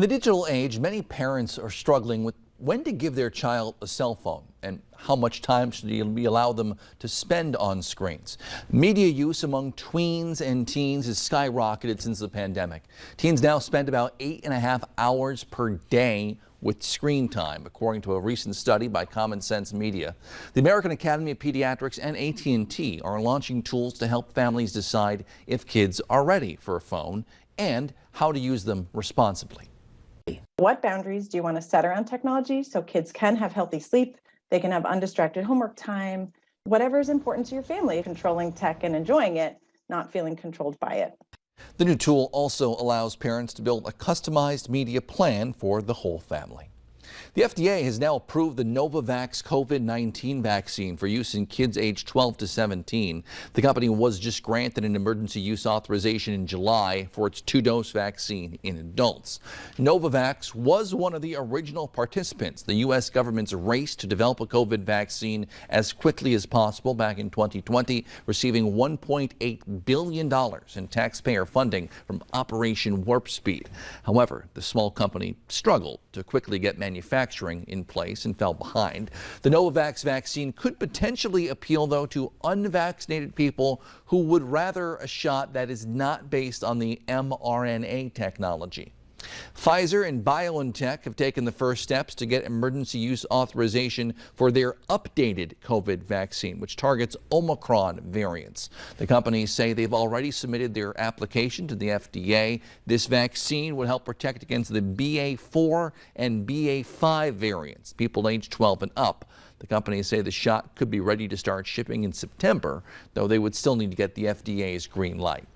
In the digital age, many parents are struggling with when to give their child a cell phone and how much time should we allow them to spend on screens. Media use among tweens and teens has skyrocketed since the pandemic. Teens now spend about 8.5 hours per day with screen time, according to a recent study by Common Sense Media. The American Academy of Pediatrics and AT&T are launching tools to help families decide if kids are ready for a phone and how to use them responsibly. What boundaries do you want to set around technology so kids can have healthy sleep, they can have undistracted homework time, whatever is important to your family, controlling tech and enjoying it, not feeling controlled by it. The new tool also allows parents to build a customized media plan for the whole family. The FDA has now approved the Novavax COVID-19 vaccine for use in kids aged 12 to 17. The company was just granted an emergency use authorization in July for its 2-dose vaccine in adults. Novavax was one of the original participants, the U.S. government's race to develop a COVID vaccine as quickly as possible back in 2020, receiving $1.8 billion in taxpayer funding from Operation Warp Speed. However, the small company struggled to quickly get manufacturing in place and fell behind. The Novavax vaccine could potentially appeal, though, to unvaccinated people who would rather a shot that is not based on the mRNA technology. Pfizer and BioNTech have taken the first steps to get emergency use authorization for their updated COVID vaccine, which targets Omicron variants. The companies say they've already submitted their application to the FDA. This vaccine would help protect against the BA4 and BA5 variants, people aged 12 and up. The companies say the shot could be ready to start shipping in September, though they would still need to get the FDA's green light.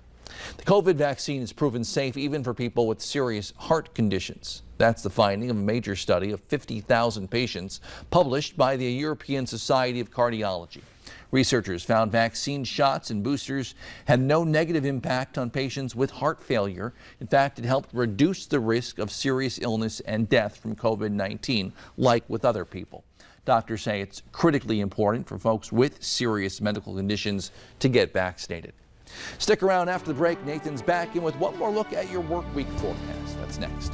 The COVID vaccine is proven safe even for people with serious heart conditions. That's the finding of a major study of 50,000 patients published by the European Society of Cardiology. Researchers found vaccine shots and boosters had no negative impact on patients with heart failure. In fact, it helped reduce the risk of serious illness and death from COVID-19, like with other people. Doctors say it's critically important for folks with serious medical conditions to get vaccinated. Stick around after the break. Nathan's back in with one more look at your work week forecast. That's next.